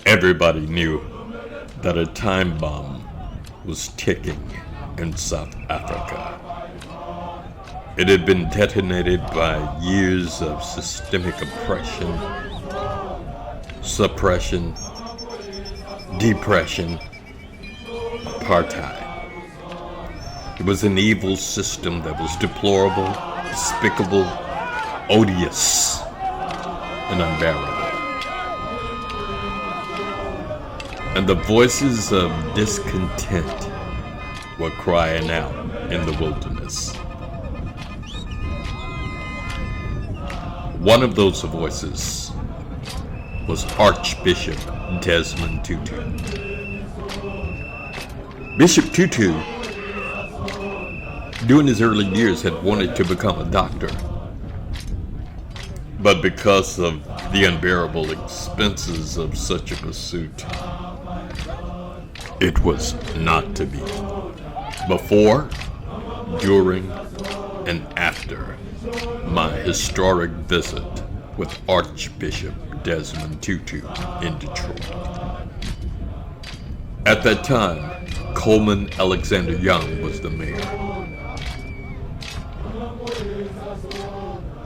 Everybody knew that a time bomb was ticking in South Africa. It had been detonated by years of systemic oppression, suppression, depression, apartheid. It was an evil system that was deplorable, despicable, odious, and unbearable. And the voices of discontent were crying out in the wilderness. One of those voices was Archbishop Desmond Tutu. Bishop Tutu, during his early years, had wanted to become a doctor. But because of the unbearable expenses of such a pursuit, it was not to be. Before, during, and after my historic visit with Archbishop Desmond Tutu in Detroit. At that time, Coleman Alexander Young was the mayor.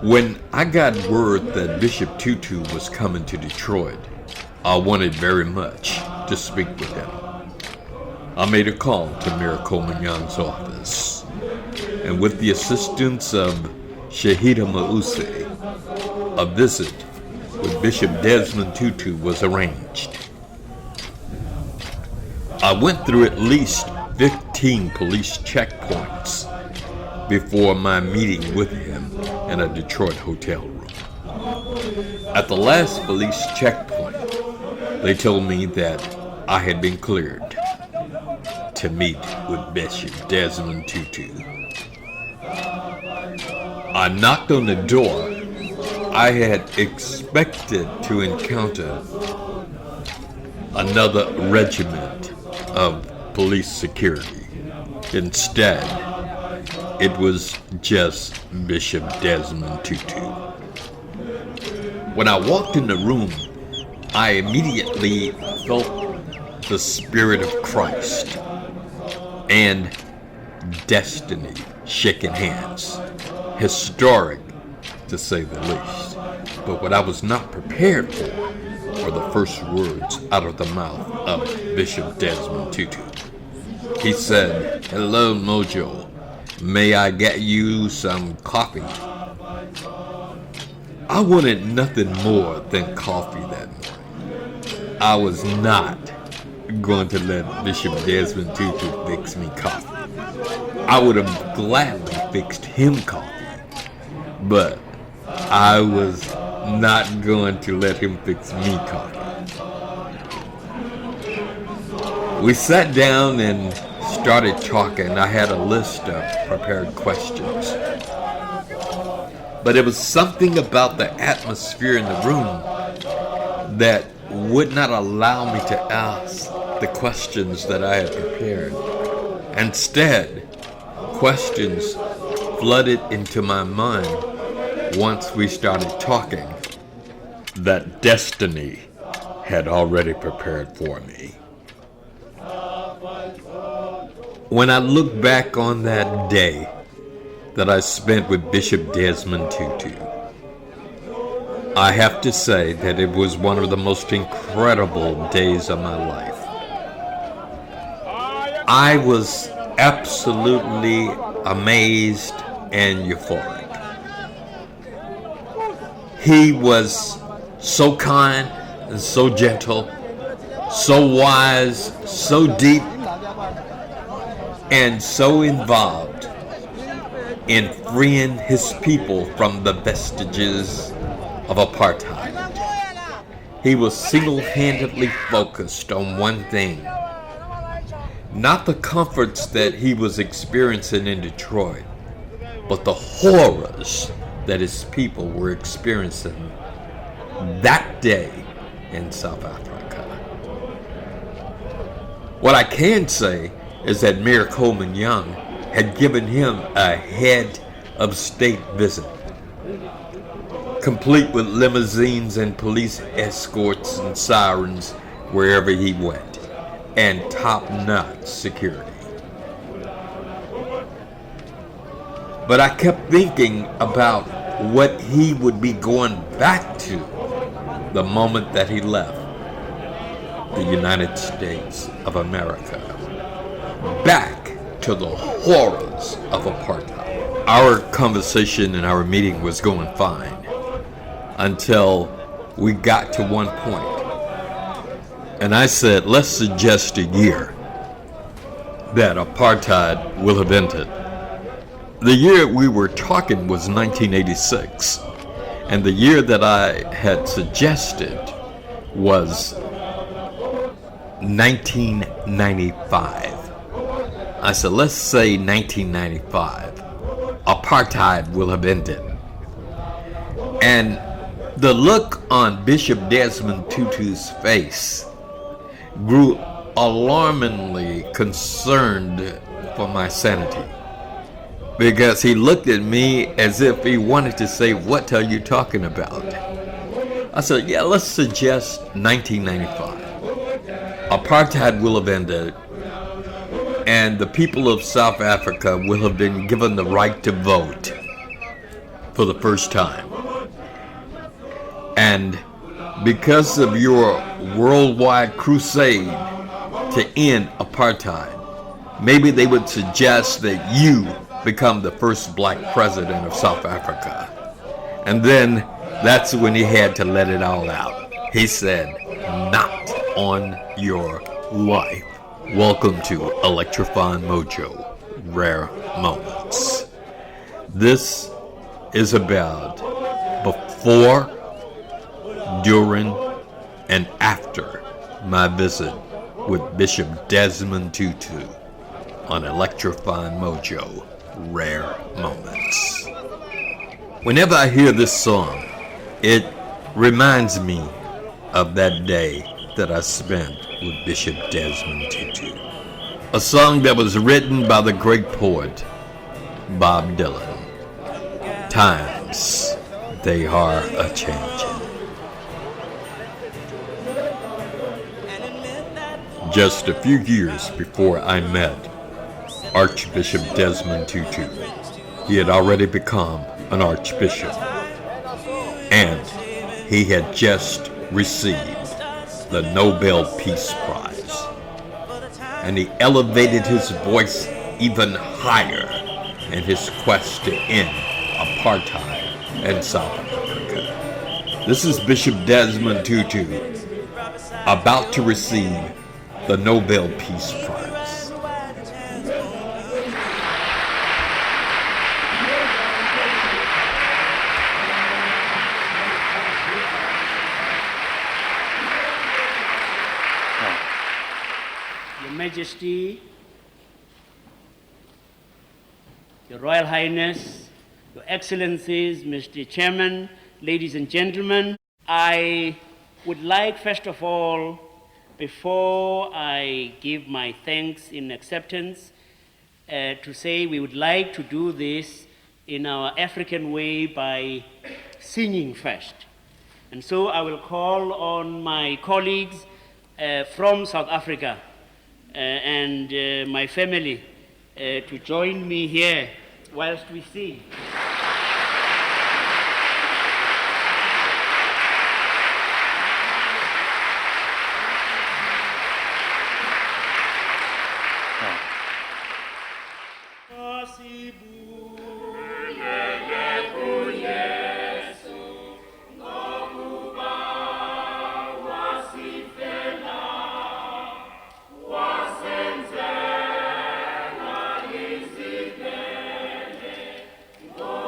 When I got word that Bishop Tutu was coming to Detroit, I wanted very much to speak with him. I made a call to Mayor Coleman Young's office, and with the assistance of Shahida Mause, a visit with Bishop Desmond Tutu was arranged. I went through at least 15 police checkpoints before my meeting with him in a Detroit hotel room. At the last police checkpoint, they told me that I had been cleared to meet with Bishop Desmond Tutu. I knocked on the door. I had expected to encounter another regiment of police security. Instead, it was just Bishop Desmond Tutu. When I walked in the room, I immediately felt the Spirit of Christ and destiny shaking hands. Historic, to say the least. But what I was not prepared for were the first words out of the mouth of Bishop Desmond Tutu. He said, "Hello, Mojo. May I get you some coffee?" I wanted nothing more than coffee that morning. I was not going to let Bishop Desmond Tutu fix me coffee. I would have gladly fixed him coffee, but I was not going to let him fix me coffee. We sat down and started talking. I had a list of prepared questions. But it was something about the atmosphere in the room that would not allow me to ask the questions that I had prepared. Instead, questions flooded into my mind once we started talking that destiny had already prepared for me. When I look back on that day that I spent with Bishop Desmond Tutu, I have to say that it was one of the most incredible days of my life. I was absolutely amazed and euphoric. He was so kind and so gentle, so wise, so deep, and so involved in freeing his people from the vestiges of apartheid. He was single-handedly focused on one thing, not the comforts that he was experiencing in Detroit, but the horrors that his people were experiencing that day in South Africa. What I can say is that Mayor Coleman Young had given him a head of state visit. complete with limousines and police escorts and sirens wherever he went, and top-notch security. But I kept thinking about what he would be going back to the moment that he left the United States of America, back to the horrors of apartheid. Our conversation and our meeting was going fine until we got to one point. And I said, let's suggest a year that apartheid will have ended. The year we were talking was 1986, and the year that I had suggested was 1995. I said, let's say 1995. Apartheid will have ended. And the look on Bishop Desmond Tutu's face grew alarmingly concerned for my sanity, because he looked at me as if he wanted to say, what are you talking about? I said, yeah, let's suggest 1995. Apartheid will have ended, and the people of South Africa will have been given the right to vote for the first time. And because of your worldwide crusade to end apartheid, maybe they would suggest that you become the first black president of South Africa. And then that's when he had to let it all out. He said, not on your life. Welcome to Electrifying Mojo, Rare Moments. This is about before, during, and after my visit with Bishop Desmond Tutu on Electrifying Mojo, Rare Moments. Whenever I hear this song, it reminds me of that day that I spent with Bishop Desmond Tutu. A song that was written by the great poet Bob Dylan. Times, they are a-changin'. Just a few years before I met Archbishop Desmond Tutu, he had already become an archbishop, and he had just received the Nobel Peace Prize, and he elevated his voice even higher in his quest to end apartheid in South Africa. This is Bishop Desmond Tutu about to receive the Nobel Peace Prize. Your Majesty, Your Royal Highness, Your Excellencies, Mr. Chairman, ladies and gentlemen, I would like, first of all, before I give my thanks in acceptance, to say we would like to do this in our African way by singing first. And so I will call on my colleagues from South Africa and my family to join me here whilst we sing. Oh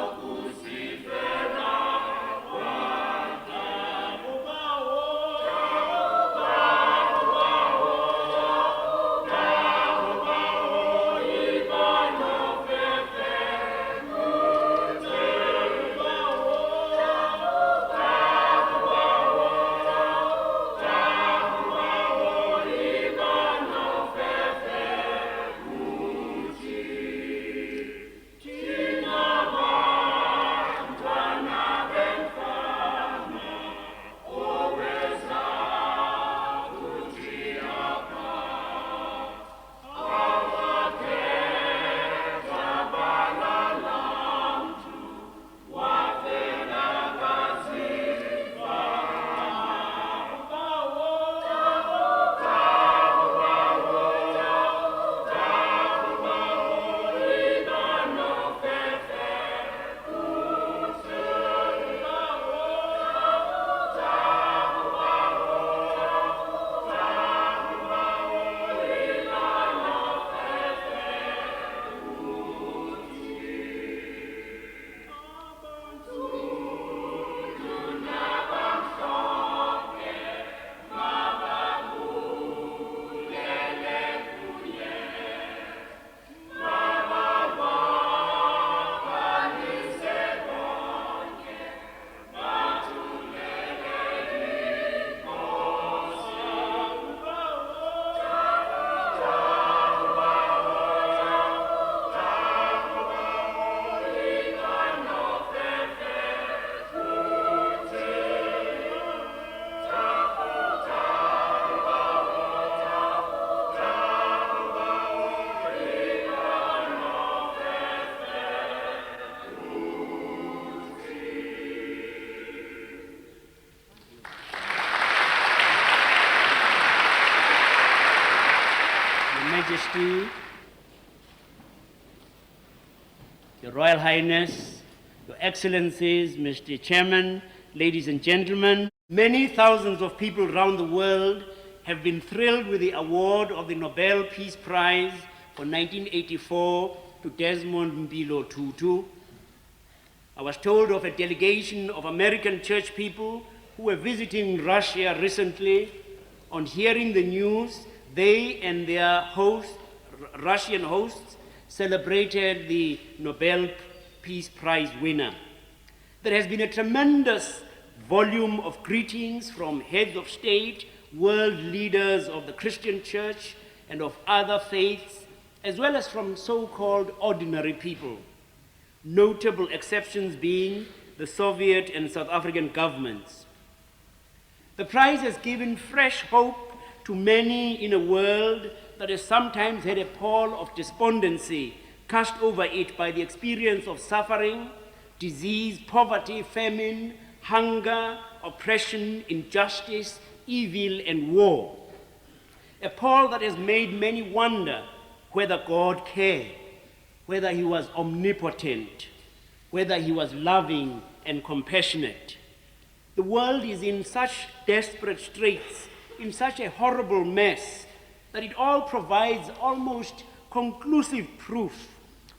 Majesty, Your Royal Highness, Your Excellencies, Mr. Chairman, ladies and gentlemen, many thousands of people around the world have been thrilled with the award of the Nobel Peace Prize for 1984 to Desmond Mpilo Tutu. I was told of a delegation of American church people who were visiting Russia recently. On hearing the news, they and their Russian hosts celebrated the Nobel Peace Prize winner. There has been a tremendous volume of greetings from heads of state, world leaders of the Christian church and of other faiths, as well as from so-called ordinary people. Notable exceptions being the Soviet and South African governments. The prize has given fresh hope to many in a world that has sometimes had a pall of despondency cast over it by the experience of suffering, disease, poverty, famine, hunger, oppression, injustice, evil, and war. A pall that has made many wonder whether God cared, whether he was omnipotent, whether he was loving and compassionate. The world is in such desperate straits, in such a horrible mess, that it all provides almost conclusive proof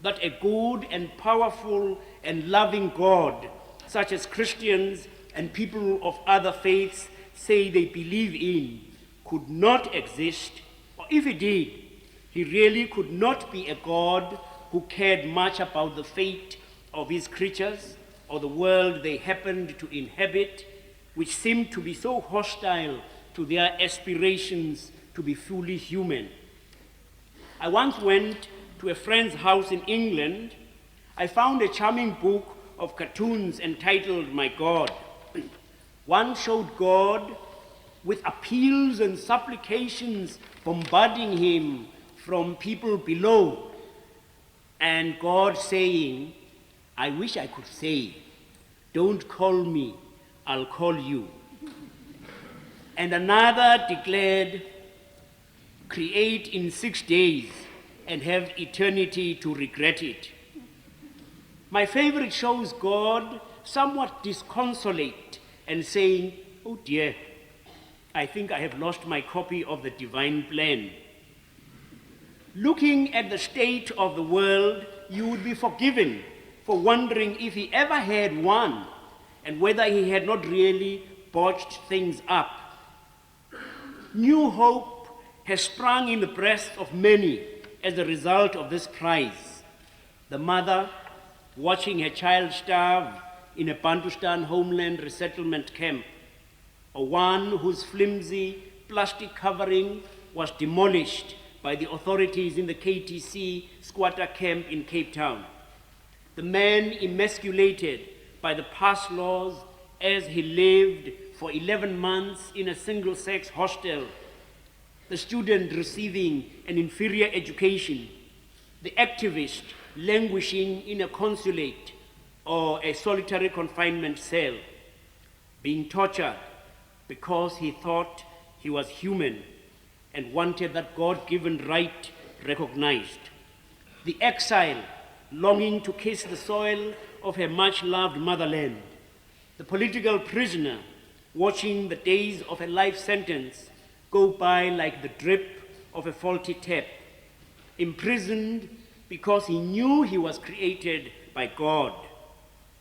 that a good and powerful and loving God, such as Christians and people of other faiths say they believe in, could not exist, or if he did, he really could not be a God who cared much about the fate of his creatures or the world they happened to inhabit, which seemed to be so hostile to their aspirations to be fully human. I once went to a friend's house in England. I found a charming book of cartoons entitled My God. One showed God with appeals and supplications bombarding him from people below, and God saying, I wish I could say, don't call me, I'll call you. And another declared, create in 6 days and have eternity to regret it. My favorite shows God somewhat disconsolate and saying, oh dear, I think I have lost my copy of the divine plan. Looking at the state of the world, you would be forgiven for wondering if he ever had one and whether he had not really botched things up. New hope has sprung in the breasts of many as a result of this prize. The mother watching her child starve in a Bantustan homeland resettlement camp, or one whose flimsy plastic covering was demolished by the authorities in the KTC squatter camp in Cape Town. The man emasculated by the past laws as he lived for 11 months in a single-sex hostel. The student receiving an inferior education. The activist languishing in a consulate or a solitary confinement cell. Being tortured because he thought he was human and wanted that God-given right recognized. The exile longing to kiss the soil of her much-loved motherland. The political prisoner watching the days of a life sentence go by like the drip of a faulty tap. Imprisoned because he knew he was created by God,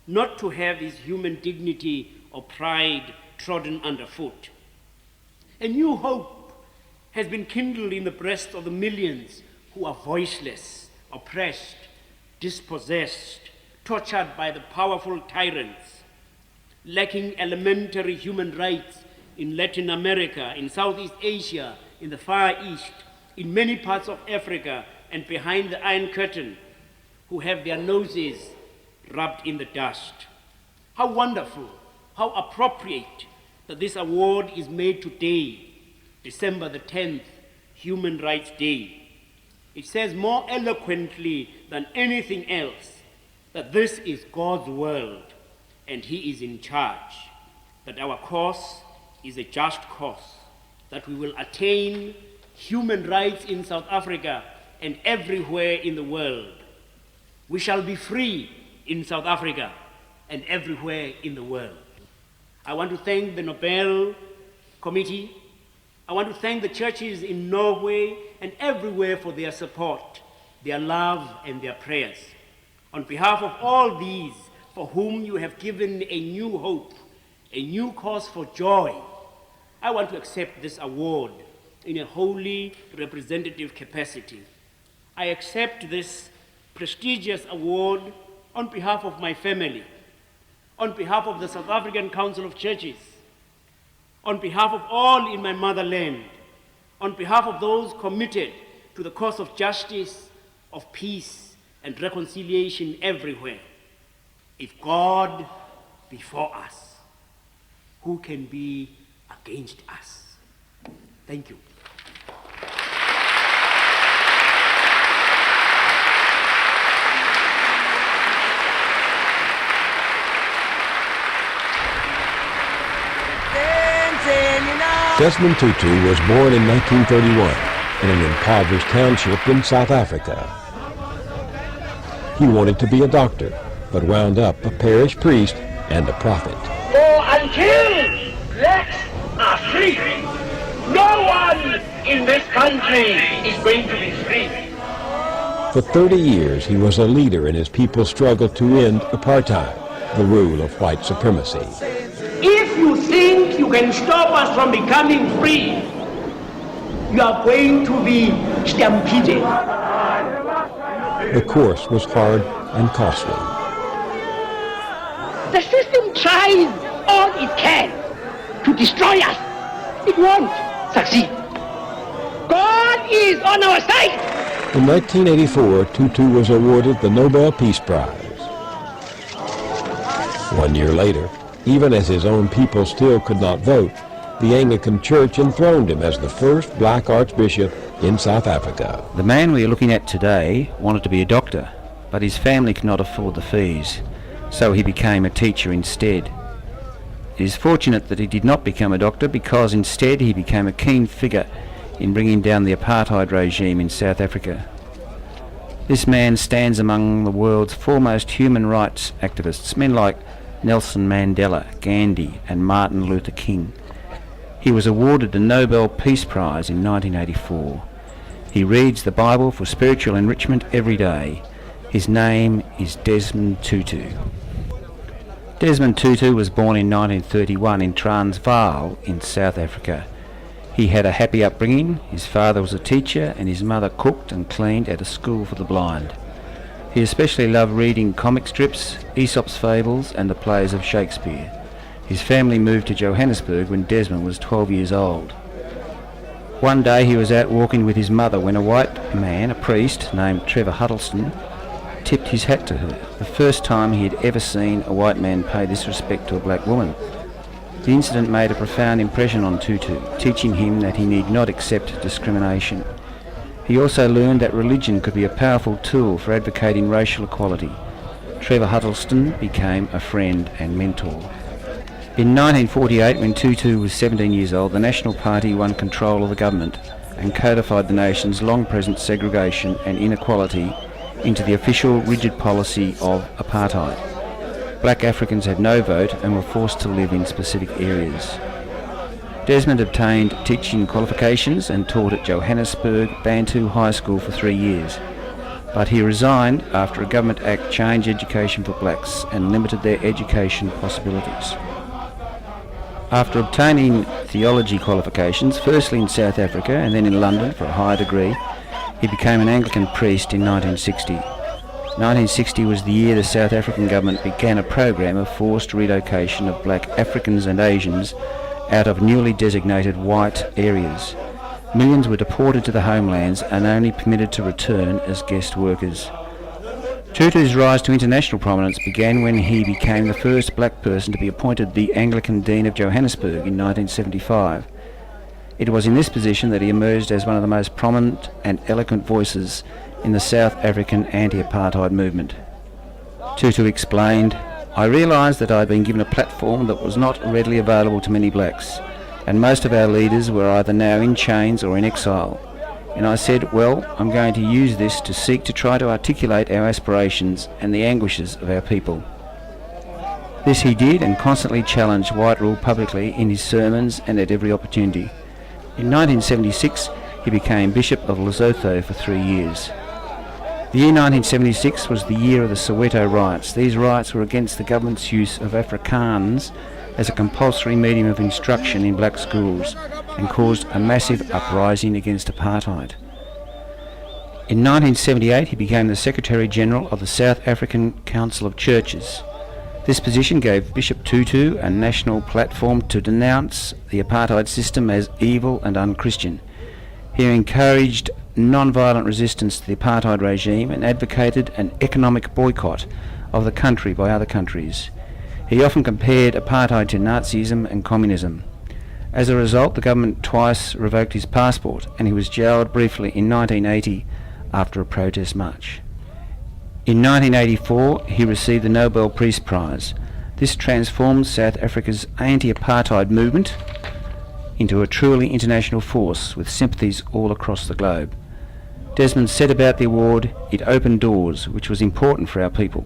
not to have his human dignity or pride trodden underfoot. A new hope has been kindled in the breasts of the millions who are voiceless, oppressed, dispossessed, tortured by the powerful tyrants, lacking elementary human rights in Latin America, in Southeast Asia, in the Far East, in many parts of Africa, and behind the Iron Curtain, who have their noses rubbed in the dust. How wonderful, how appropriate that this award is made today, December the 10th, Human Rights Day. It says more eloquently than anything else that this is God's world and he is in charge, that our course is a just course, that we will attain human rights in South Africa and everywhere in the world. We shall be free in South Africa and everywhere in the world. I want to thank the Nobel Committee. I want to thank the churches in Norway and everywhere for their support, their love, and their prayers. On behalf of all these for whom you have given a new hope, a new cause for joy, I want to accept this award in a wholly representative capacity. I accept this prestigious award on behalf of my family, on behalf of the South African Council of Churches, on behalf of all in my motherland, on behalf of those committed to the cause of justice, of peace, and reconciliation everywhere. If God be for us, who can be against us? Thank you. Desmond Tutu was born in 1931 in an impoverished township in South Africa. He wanted to be a doctor, but wound up a parish priest and a prophet. For until blacks are free, no one in this country is going to be free. For 30 years, he was a leader in his people's struggle to end apartheid, the rule of white supremacy. If you think you can stop us from becoming free, you are going to be stampeded. The course was hard and costly. The system tries all it can to destroy us. It won't succeed. God is on our side. In 1984, Tutu was awarded the Nobel Peace Prize. 1 year later, even as his own people still could not vote, the Anglican Church enthroned him as the first black archbishop in South Africa. The man we are looking at today wanted to be a doctor, but his family could not afford the fees, so he became a teacher instead. It is fortunate that he did not become a doctor, because instead he became a keen figure in bringing down the apartheid regime in South Africa. This man stands among the world's foremost human rights activists, men like Nelson Mandela, Gandhi, and Martin Luther King. He was awarded the Nobel Peace Prize in 1984. He reads the Bible for spiritual enrichment every day. His name is Desmond Tutu. Desmond Tutu was born in 1931 in Transvaal in South Africa. He had a happy upbringing. His father was a teacher and his mother cooked and cleaned at a school for the blind. He especially loved reading comic strips, Aesop's fables, and the plays of Shakespeare. His family moved to Johannesburg when Desmond was 12 years old. One day he was out walking with his mother when a white man, a priest named Trevor Huddleston, tipped his hat to her, the first time he had ever seen a white man pay this respect to a black woman. The incident made a profound impression on Tutu, teaching him that he need not accept discrimination. He also learned that religion could be a powerful tool for advocating racial equality. Trevor Huddleston became a friend and mentor. In 1948, when Tutu was 17 years old, the National Party won control of the government and codified the nation's long-present segregation and inequality into the official rigid policy of apartheid. Black Africans had no vote and were forced to live in specific areas. Desmond obtained teaching qualifications and taught at Johannesburg Bantu High School for 3 years, but he resigned after a Government Act changed education for blacks and limited their education possibilities. After obtaining theology qualifications, firstly in South Africa and then in London for a higher degree, he became an Anglican priest in 1960. 1960 was the year the South African government began a program of forced relocation of black Africans and Asians out of newly designated white areas. Millions were deported to the homelands and only permitted to return as guest workers. Tutu's rise to international prominence began when he became the first black person to be appointed the Anglican Dean of Johannesburg in 1975. It was in this position that he emerged as one of the most prominent and eloquent voices in the South African anti-apartheid movement. Tutu explained, "I realised that I had been given a platform that was not readily available to many blacks, and most of our leaders were either now in chains or in exile. And I said, well, I'm going to use this to seek to try to articulate our aspirations and the anguishes of our people. This he did, and constantly challenged white rule publicly in his sermons and at every opportunity. In 1976, he became Bishop of Lesotho for 3 years. The year 1976 was the year of the Soweto riots. These riots were against the government's use of Afrikaans as a compulsory medium of instruction in black schools, and caused a massive uprising against apartheid. In 1978 he became the Secretary General of the South African Council of Churches. This position gave Bishop Tutu a national platform to denounce the apartheid system as evil and unchristian. He encouraged non-violent resistance to the apartheid regime and advocated an economic boycott of the country by other countries. He often compared apartheid to Nazism and communism. As a result, the government twice revoked his passport, and he was jailed briefly in 1980 after a protest march. In 1984, he received the Nobel Prize. This transformed South Africa's anti-apartheid movement into a truly international force with sympathies all across the globe. Desmond said about the award, it opened doors, which was important for our people.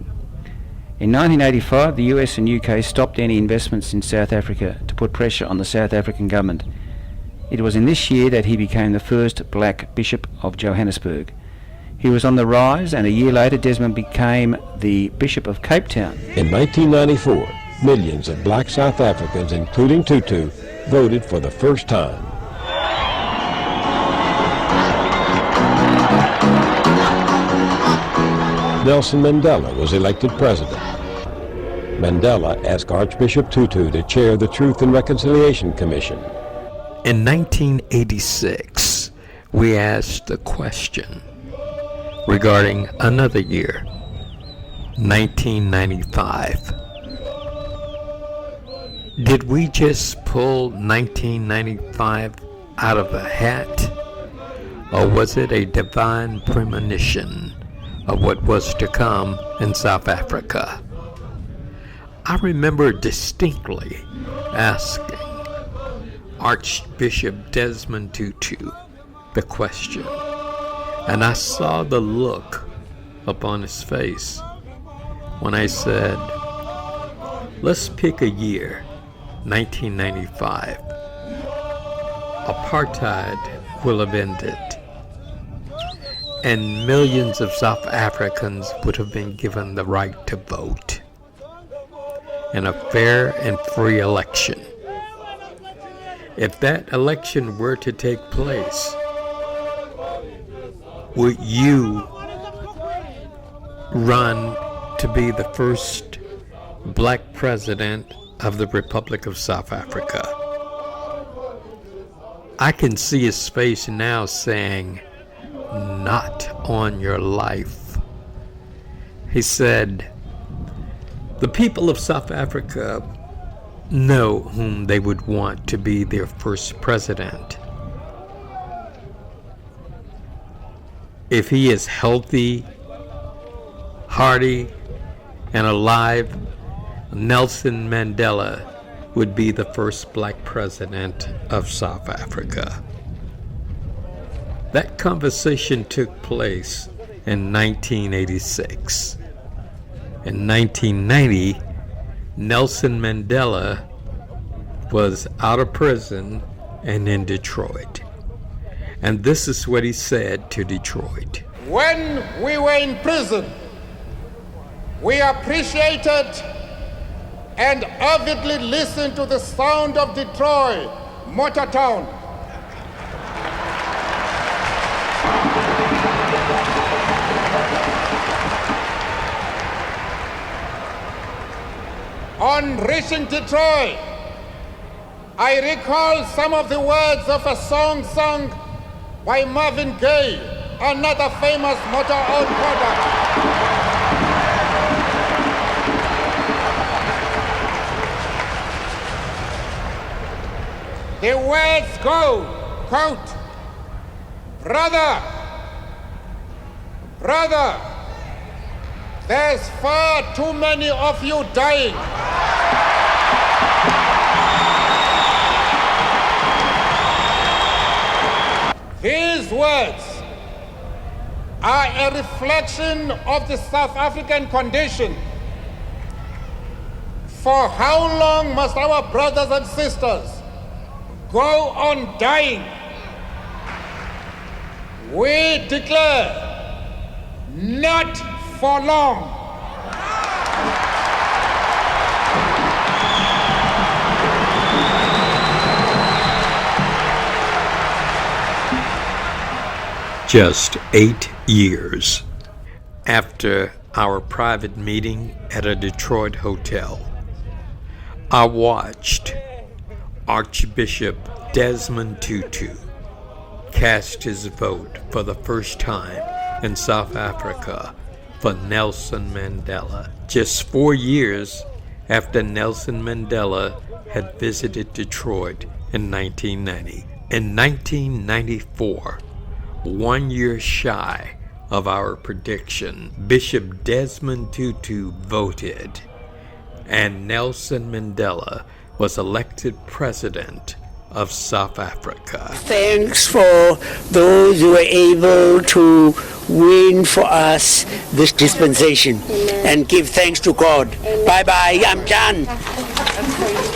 In 1985, the US and UK stopped any investments in South Africa to put pressure on the South African government. It was in this year that he became the first black Bishop of Johannesburg. He was on the rise, and a year later Desmond became the Bishop of Cape Town. In 1994, millions of black South Africans, including Tutu, voted for the first time. Nelson Mandela was elected president. Mandela asked Archbishop Tutu to chair the Truth and Reconciliation Commission. In 1986, we asked the question regarding another year, 1995. Did we just pull 1995 out of a hat, or was it a divine premonition of what was to come in South Africa? I remember distinctly asking Archbishop Desmond Tutu the question, and I saw the look upon his face when I said, let's pick a year, 1995. Apartheid will have ended, and millions of South Africans would have been given the right to vote in a fair and free election. If that election were to take place, would you run to be the first black president of the Republic of South Africa? I can see his face now saying, not on your life. He said, the people of South Africa know whom they would want to be their first president. If he is healthy, hearty, and alive, Nelson Mandela would be the first black president of South Africa. That conversation took place in 1986. In 1990, Nelson Mandela was out of prison and in Detroit. And this is what he said to Detroit. When we were in prison, we appreciated and avidly listened to the sound of Detroit, Motor Town. On reaching Detroit, I recall some of the words of a song sung by Marvin Gaye, another famous Motown product. The words go, quote, brother, there's far too many of you dying. These These words are a reflection of the South African condition. For how long must our brothers and sisters go on dying? We declare, not for long. Just 8 years after our private meeting at a Detroit hotel, I watched Archbishop Desmond Tutu cast his vote for the first time in South Africa for Nelson Mandela, just 4 years after Nelson Mandela had visited Detroit in 1990. In 1994, 1 year shy of our prediction, Bishop Desmond Tutu voted, and Nelson Mandela was elected president of South Africa. Thanks for those who were able to win for us this dispensation. And give thanks to God. Bye-bye, I'm done.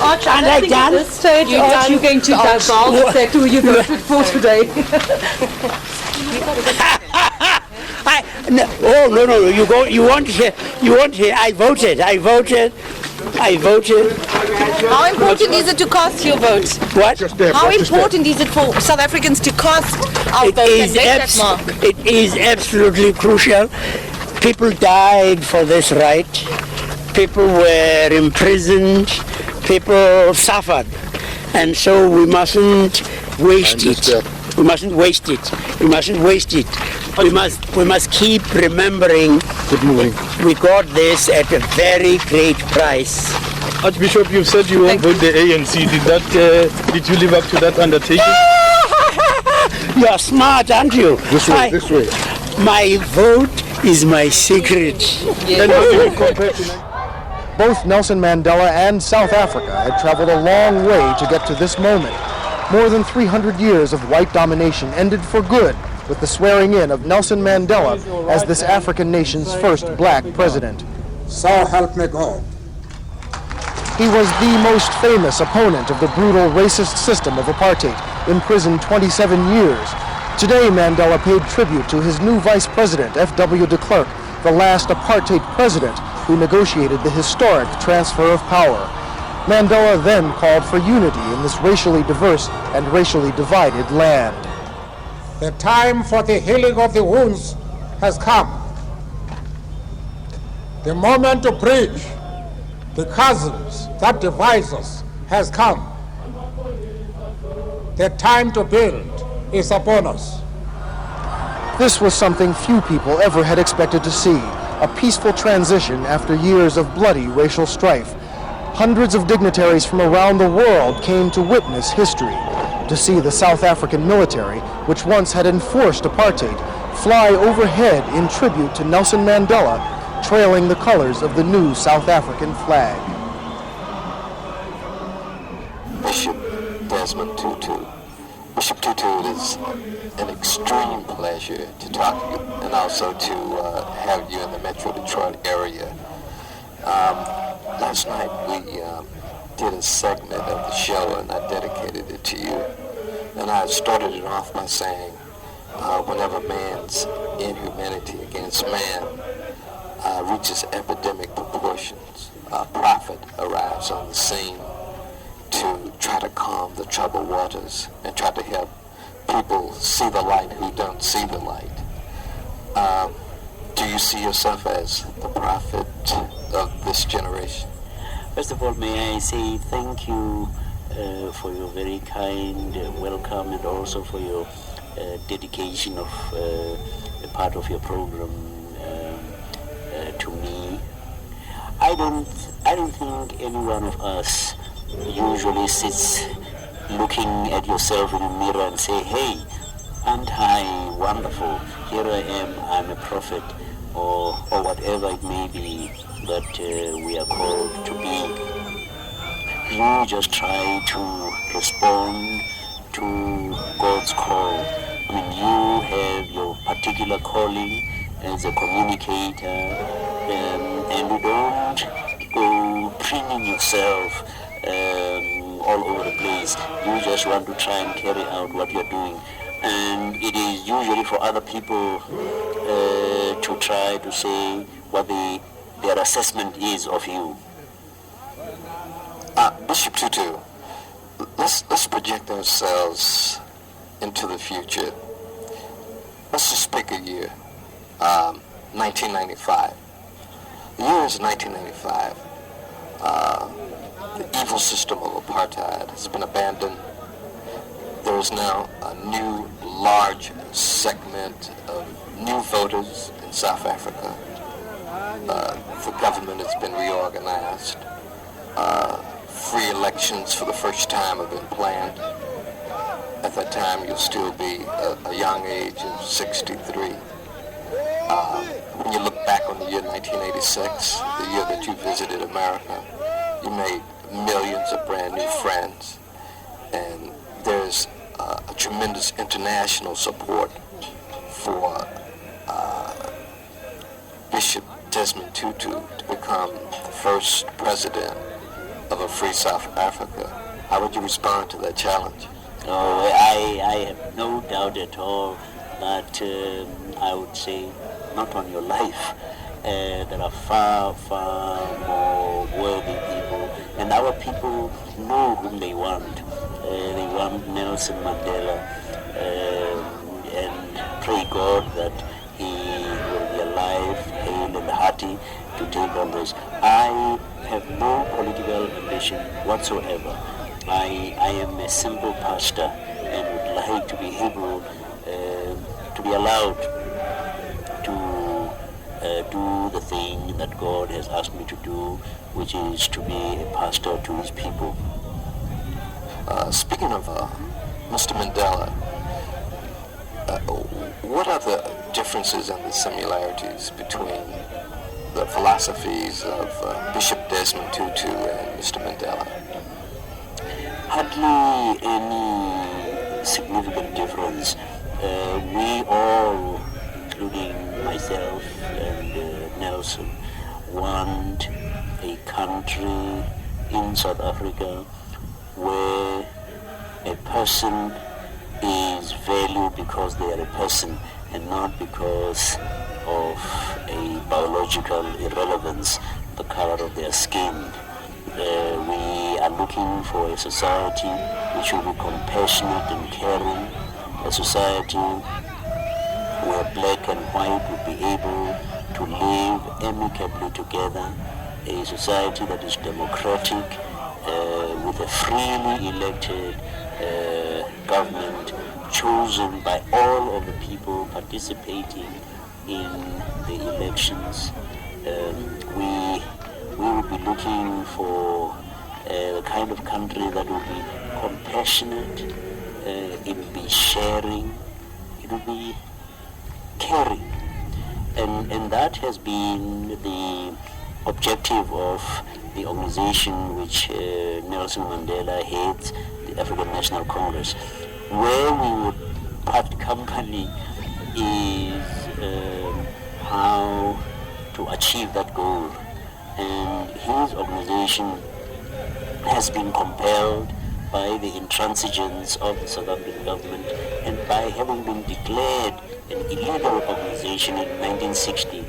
Arch, I don't think at this stage, Arch, you're going to divulge that who you voted for today. No, you won't hear, I voted. How important is it to cast your vote? What? How important is it for South Africans to cast our vote and make that mark? It is absolutely crucial. People died for this right. People were imprisoned. People suffered. And so we mustn't waste it. We mustn't waste it. We must keep remembering. Good morning. We got this at a very great price. Archbishop, you said you won't vote the ANC. Did you live up to that undertaking? You are smart, aren't you? This way. My vote is my secret. And how do you compare to Both Nelson Mandela and South Africa had traveled a long way to get to this moment. More than 300 years of white domination ended for good with the swearing in of Nelson Mandela as this African nation's first black president. So help me God. He was the most famous opponent of the brutal racist system of apartheid, imprisoned 27 years. Today, Mandela paid tribute to his new vice president, F.W. de Klerk, the last apartheid president who negotiated the historic transfer of power. Mandela then called for unity in this racially diverse and racially divided land. The time for the healing of the wounds has come. The moment to bridge the chasms that divide us has come. The time to build is upon us. This was something few people ever had expected to see, a peaceful transition after years of bloody racial strife. Hundreds of dignitaries from around the world came to witness history, to see the South African military, which once had enforced apartheid, fly overhead in tribute to Nelson Mandela, trailing the colors of the new South African flag. Bishop Desmond Tutu. Bishop Tutu, it is an extreme pleasure to talk to you and also to have you in the Metro Detroit area. Last night we did a segment of the show and I dedicated it to you. And I started it off by saying, whenever man's inhumanity against man reaches epidemic proportions, a prophet arrives on the scene to try to calm the troubled waters and try to help people see the light who don't see the light. Do you see yourself as the prophet of this generation? First of all, may I say thank you for your very kind welcome and also for your dedication of a part of your program to me. I don't think any one of us usually sits looking at yourself in a mirror and say, hey, aren't I wonderful? Here I am, I'm a prophet, or whatever it may be that we are called to be. You just try to respond to God's call. I mean, particular calling as a communicator, and you don't go preening yourself all over the place. You just want to try and carry out what you're doing. And it is usually for other people to try to say what their assessment is of you. Bishop Tutu, let's project ourselves into the future. Let's just pick a year, 1995. The year is 1995. The evil system of apartheid has been abandoned. There is now a new large segment of new voters in South Africa. The government has been reorganized. Free elections for the first time have been planned. At that time, you'll still be a young age of 63. When you look back on the year 1986, the year that you visited America, you made millions of brand new friends. And there's a tremendous international support for Bishop Desmond Tutu to become the first president of a free South Africa. How would you respond to that challenge? Oh, I have no doubt at all that I would say, not on your life, there are far, far more worthy people, and our people know whom they want. They want Nelson Mandela, and pray God that he will be alive, hale and hearty to take on this. I have no political ambition whatsoever. I am a simple pastor and would like to be able to be allowed to do the thing that God has asked me to do, which is to be a pastor to his people. Speaking of Mr. Mandela, what are the differences and the similarities between the philosophies of Bishop Desmond Tutu and Mr. Mandela? Hardly any significant difference. We all, including myself and Nelson, want a country in South Africa where a person is valued because they are a person and not because of a biological irrelevance, the color of their skin. We are looking for a society which will be compassionate and caring, a society where black and white will be able to live amicably together, a society that is democratic, with a freely elected government chosen by all of the people participating in the elections. We will be looking for the kind of country that will be compassionate, it will be sharing, it will be caring. And that has been the objective of the organization which Nelson Mandela heads, the African National Congress. Where we would part company is how to achieve that goal. And his organization has been compelled by the intransigence of the South African government and by having been declared an illegal organization in 1960.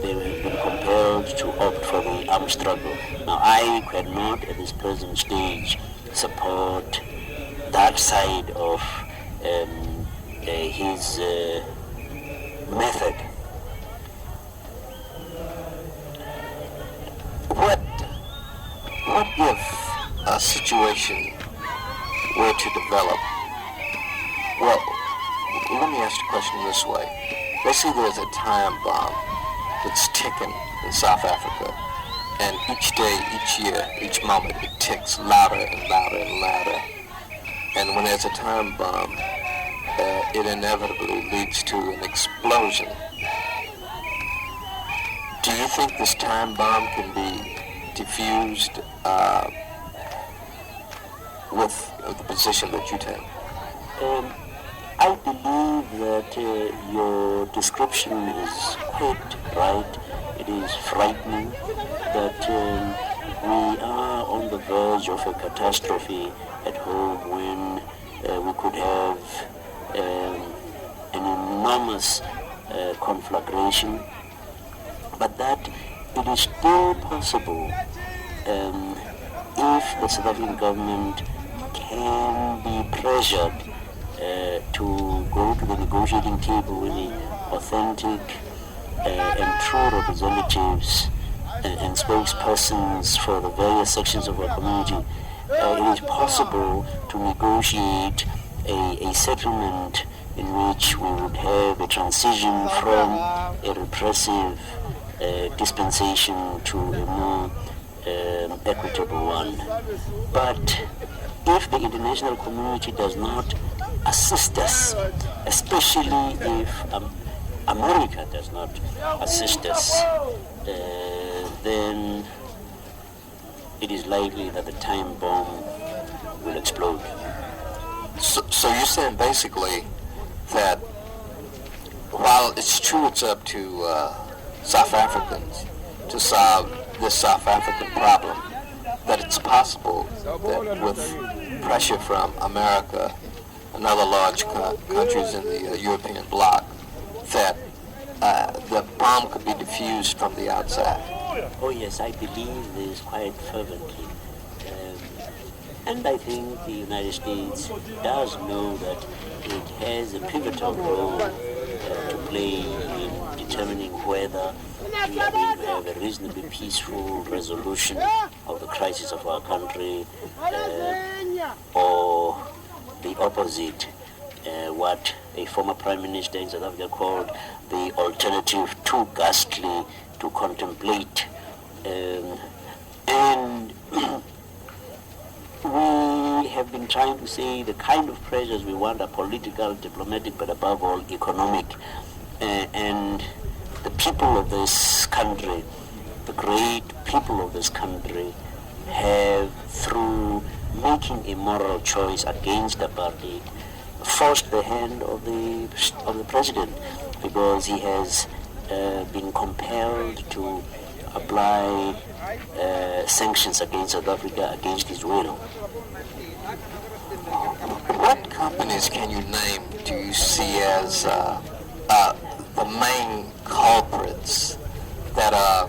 They have been compelled to opt for the armed struggle. Now, I cannot at this present stage support that side of his method. What if a situation were to develop? Well, let me ask the question this way. Let's say there's a time bomb that's ticking in South Africa, and each day, each year, each moment, it ticks louder and louder and louder. And when there's a time bomb, it inevitably leads to an explosion. Do you think this time bomb can be diffused with the position that you take? I I believe that your description is quite right. It is frightening that we are on the verge of a catastrophe at home when we could have an enormous conflagration, but that it is still possible if the South African government can be pressured to go to the negotiating table with the authentic and true representatives and spokespersons for the various sections of our community. It is possible to negotiate a settlement in which we would have a transition from a repressive dispensation to a more equitable one. But if the international community does not assist us, especially if America does not assist us, then it is likely that the time bomb will explode. So you're saying basically that while it's true it's up to South Africans to solve this South African problem, that it's possible that with pressure from America and other large countries in the European bloc, that the bomb could be diffused from the outside. Oh yes, I believe this quite fervently. And I think the United States does know that it has a pivotal role to play in determining whether we are going to have a reasonably peaceful resolution of the crisis of our country, or the opposite, what a former Prime Minister in South Africa called the alternative too ghastly to contemplate. And we have been trying to say the kind of pressures we want are political, diplomatic, but above all economic. And the people of this country, the great people of this country, have, through making a moral choice against apartheid, forced the hand of the president, because he has been compelled to apply sanctions against South Africa against his will. What companies can you name do you see as the main culprits that are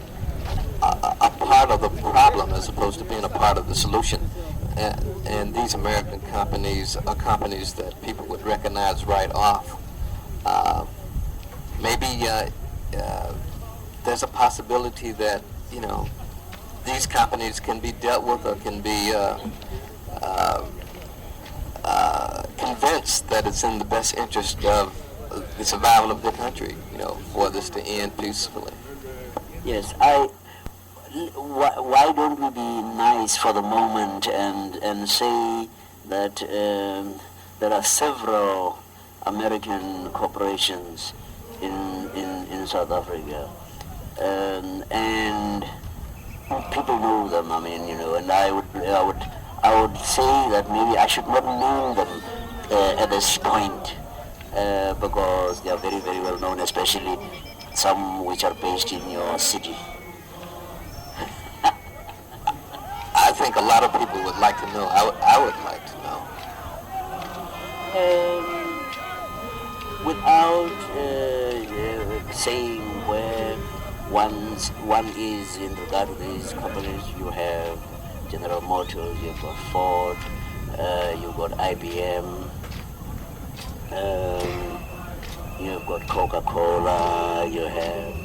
a part of the problem as opposed to being a part of the solution? And these American companies are companies that people would recognize right off. Maybe there's a possibility that, you know, these companies can be dealt with or can be convinced that it's in the best interest of the survival of the country, you know, for this to end peacefully. Yes, why don't we be nice for the moment and say that there are several American corporations in South Africa, and people know them. I mean, you know, and I would say that maybe I should not name them at this point, because they are very, very well known, especially some which are based in your city. I think a lot of people would like to know. I would like to know. Without saying where one is in regard to these companies, you have General Motors, you've got Ford, you've got IBM, you've got Coca-Cola, you have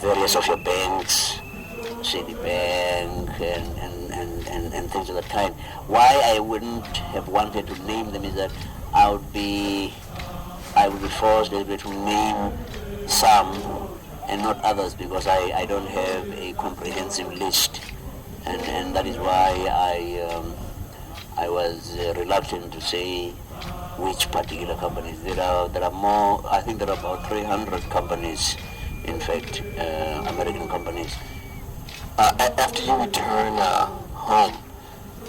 various of your banks, Citibank, and things of that kind. Why I wouldn't have wanted to name them is that I would be forced to name some and not others, because I don't have a comprehensive list, and that is why I was reluctant to say which particular companies. There are more. I think there are about 300 companies, in fact, American companies. After you return home,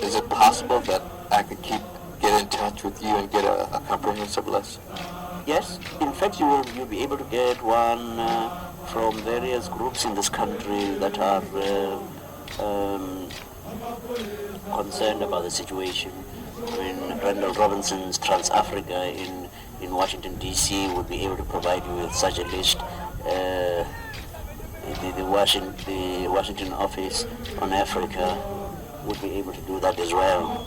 is it possible that I could keep get in touch with you and get a comprehensive list? Yes, in fact you'll be able to get one from various groups in this country that are concerned about the situation. I mean, Randall Robinson's Trans-Africa in Washington, D.C. would be able to provide you with such a list. The Washington office on Africa would be able to do that as well.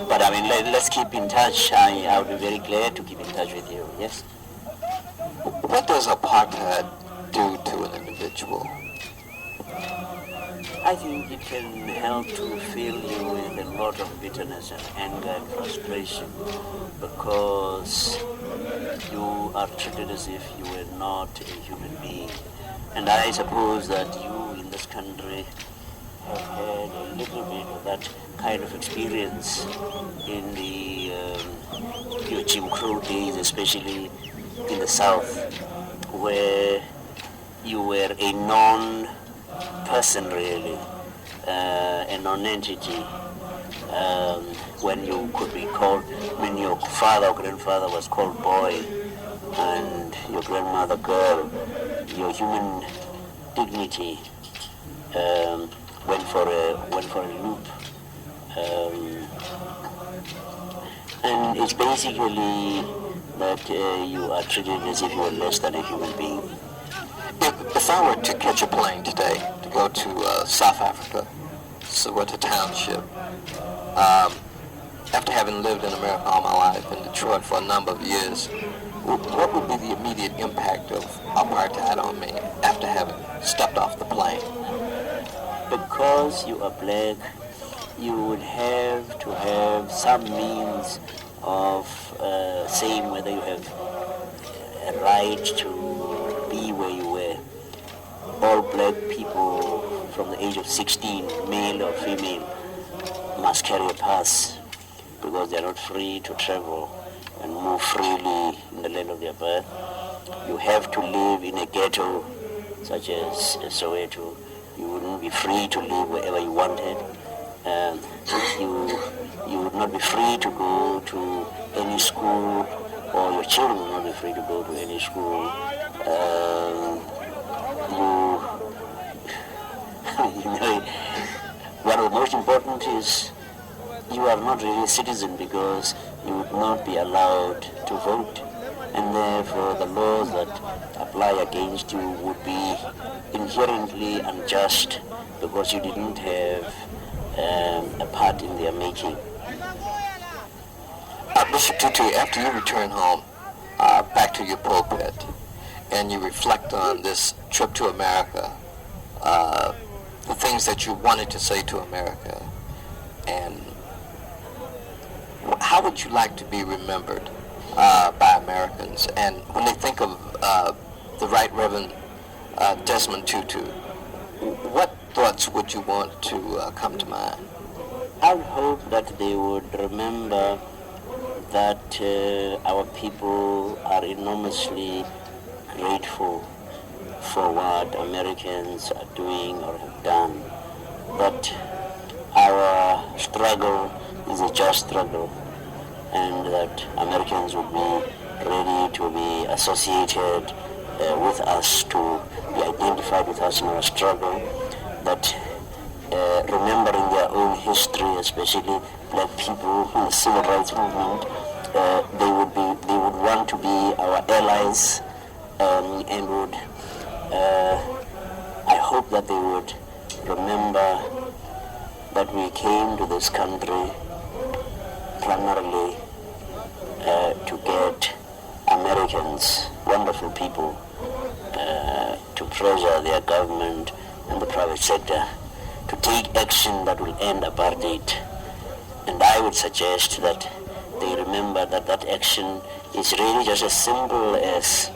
But I mean, let's keep in touch. I would be very glad to keep in touch with you, yes? What does apartheid do to an individual? I think it can help to fill you with a lot of bitterness and anger and frustration, because you are treated as if you were not a human being. And I suppose that you in this country have had a little bit of that kind of experience in your Jim Crow days, especially in the South, where you were a non-person really, a non-entity, when you could be called, when your father or grandfather was called boy and your grandmother girl, your human dignity went for a loop. And it's basically that you are treated as if you were less than a human being. If I were to catch a plane today to go to South Africa, Soweto Township, after having lived in America all my life, in Detroit for a number of years, what would be the immediate impact of apartheid on me after having stepped off the plane? Because you are black, you would have to have some means of saying whether you have a right to be where you were. All black people from the age of 16, male or female, must carry a pass, because they are not free to travel and move freely in the land of their birth. You have to live in a ghetto such as Soweto. You wouldn't be free to live wherever you wanted. You would not be free to go to any school, or your children would not be free to go to any school. What is most important is you are not really a citizen, because you would not be allowed to vote, and therefore the laws that apply against you would be inherently unjust, because you didn't have a part in their making. Bishop Tutu, after you return home, back to your pulpit, and you reflect on this trip to America, the things that you wanted to say to America, and how would you like to be remembered by Americans? And when they think of the Right Reverend Desmond Tutu, what thoughts would you want to come to mind? I would hope that they would remember that our people are enormously grateful for what Americans are doing or have done, but our struggle is a just struggle, and that Americans would be ready to be associated with us, to be identified with us in our struggle, that remembering their own history, especially black people in the civil rights movement, they would want to be our allies, and would I hope that they would remember that we came to this country primarily to get Americans, wonderful people, to pressure their government and the private sector to take action that will end apartheid. And I would suggest that they remember that that action is really just as simple as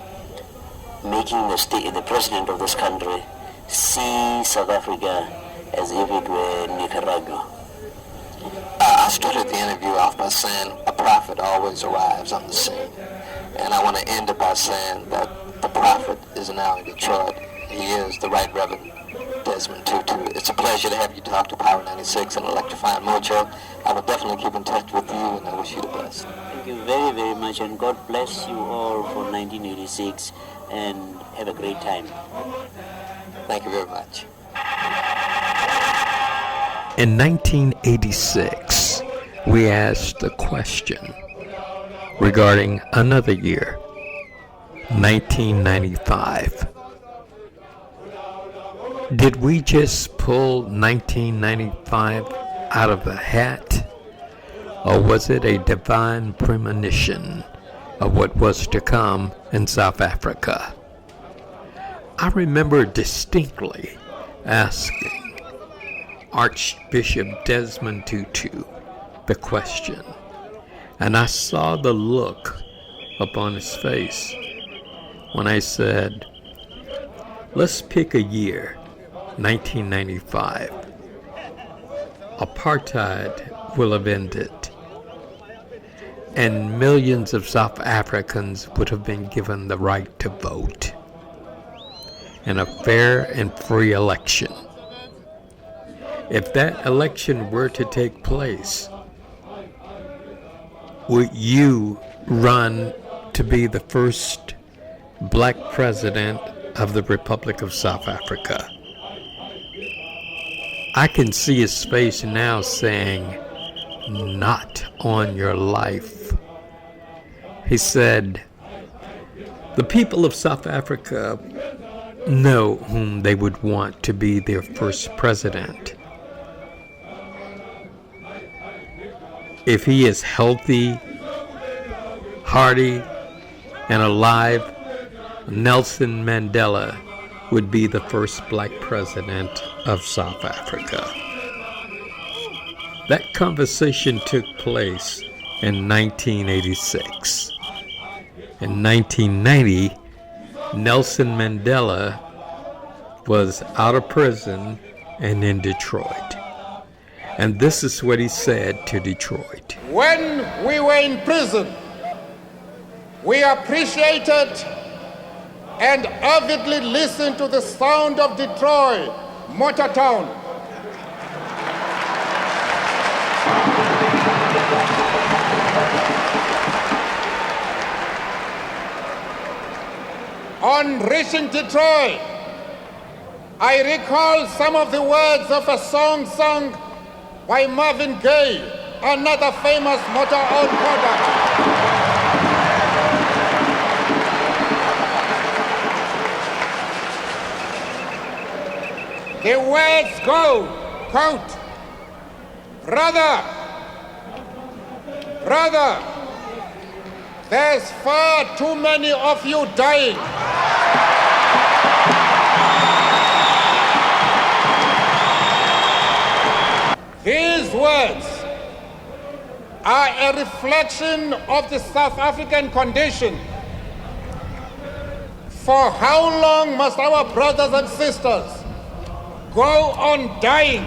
making the president of this country see South Africa as if it were Nicaragua. I started the interview off by saying a prophet always arrives on the scene. And I want to end it by saying that the prophet is now in Detroit. He is the Right Reverend Desmond Desmond Tutu. It's a pleasure to have you talk to Power 96 and Electrifying Mojo. I will definitely keep in touch with you, and I wish you the best. Thank you very, very much, and God bless you all for 1986, and have a great time. Thank you very much. In 1986, we asked a question regarding another year, 1995. Did we just pull 1995 out of the hat, or was it a divine premonition of what was to come in South Africa? I remember distinctly asking Archbishop Desmond Tutu the question, and I saw the look upon his face when I said, let's pick a year, 1995. Apartheid will have ended, and millions of South Africans would have been given the right to vote in a fair and free election. If that election were to take place, would you run to be the first black president of the Republic of South Africa? I can see his face now saying, not on your life. He said, the people of South Africa know whom they would want to be their first president. If he is healthy, hearty, and alive, Nelson Mandela would be the first black president of South Africa. That conversation took place in 1986. In 1990, Nelson Mandela was out of prison and in Detroit. And this is what he said to Detroit. When we were in prison, we appreciated and avidly listened to the sound of Detroit, Motor Town. On reaching Detroit, I recall some of the words of a song sung by Marvin Gaye, another famous motor-owned product. The words go, quote, brother, there's far too many of you dying. These words are a reflection of the South African condition. For how long must our brothers and sisters go on dying?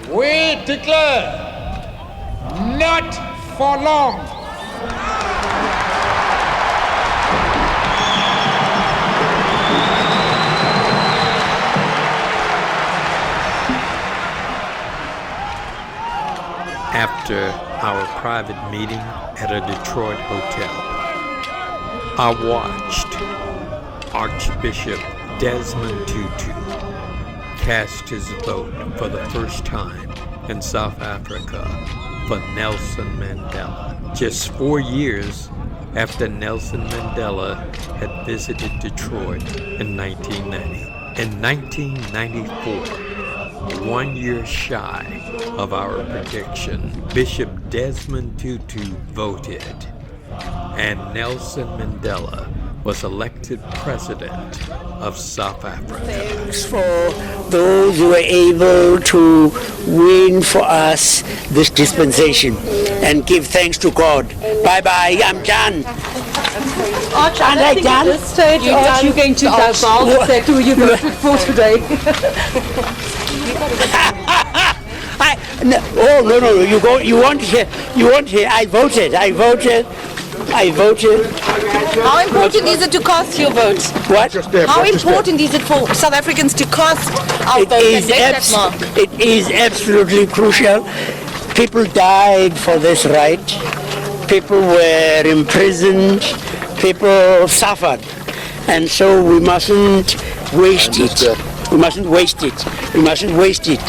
We declare, not for long. After our private meeting at a Detroit hotel, I watched Archbishop Desmond Tutu cast his vote for the first time in South Africa for Nelson Mandela, just 4 years after Nelson Mandela had visited Detroit in 1990. In 1994, 1 year shy of our prediction, Bishop Desmond Tutu voted, and Nelson Mandela was elected president of South Africa. Thanks for those who were able to win for us this dispensation, and give thanks to God. Bye-bye, I'm done. Arch, I don't think at this stage, Arch, you're going to divulge that who you voted for today. No, you want to hear, I voted. How important is it to cast your vote? What? How important is it for South Africans to cast our vote? It is absolutely crucial. People died for this right. People were imprisoned. People suffered. And so we mustn't waste it. We mustn't waste it. We mustn't waste it.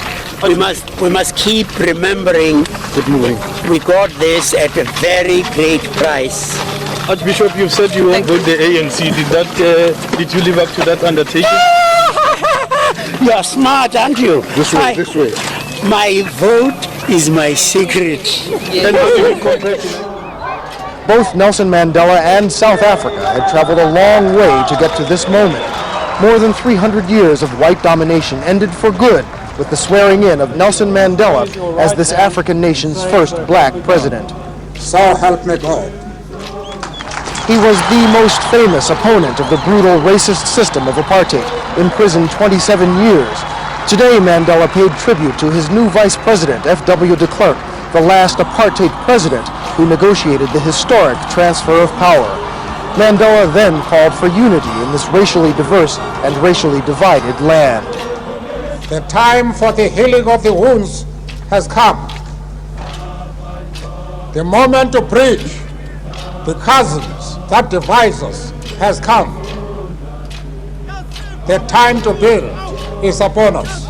We must keep remembering we got this at a very great price. Archbishop, you've said you won't vote the ANC. Did you live up to that undertaking? You are smart, aren't you? This way. My vote is my secret. Both Nelson Mandela and South Africa had traveled a long way to get to this moment. More than 300 years of white domination ended for good with the swearing in of Nelson Mandela as this African nation's first black president. So help me God. He was the most famous opponent of the brutal racist system of apartheid, imprisoned 27 years. Today, Mandela paid tribute to his new vice president, F.W. de Klerk, the last apartheid president who negotiated the historic transfer of power. Mandela then called for unity in this racially diverse and racially divided land. The time for the healing of the wounds has come. The moment to bridge the chasms that divide us has come. The time to build is upon us.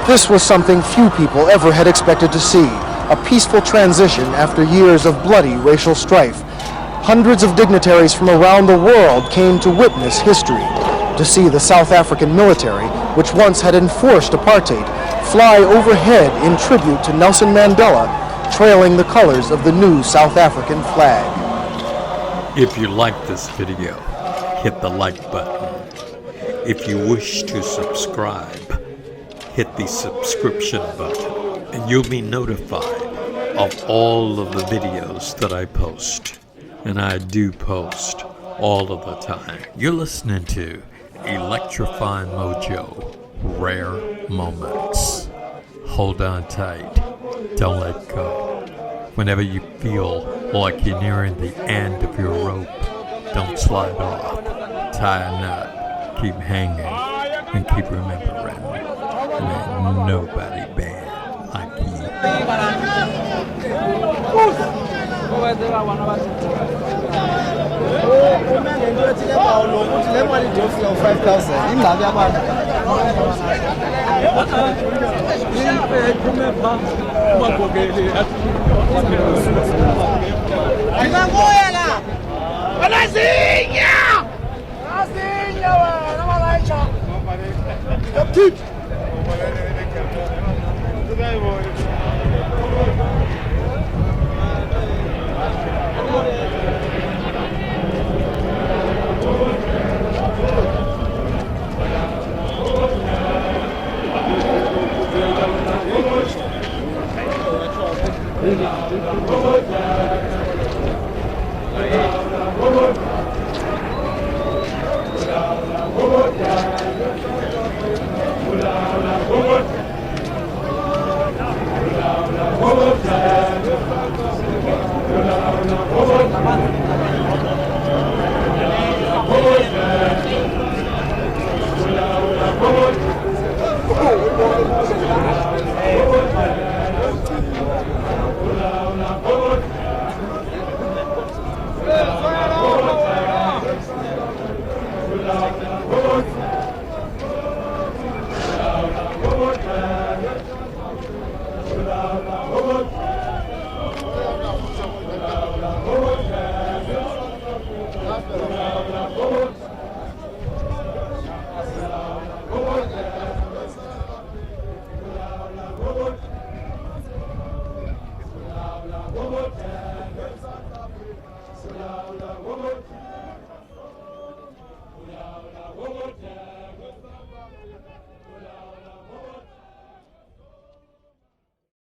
This was something few people ever had expected to see, a peaceful transition after years of bloody racial strife. Hundreds of dignitaries from around the world came to witness history, to see the South African military, which once had enforced apartheid, fly overhead in tribute to Nelson Mandela, trailing the colors of the new South African flag. If you like this video, hit the like button. If you wish to subscribe, hit the subscription button, and you'll be notified of all of the videos that I post. And I do post all of the time. You're listening to Electrifying Mojo, Rare Moments. Hold on tight. Don't let go. Whenever you feel like you're nearing the end of your rope, don't slide off. Tie a knot, keep hanging, and keep remembering, there ain't nobody bad like you.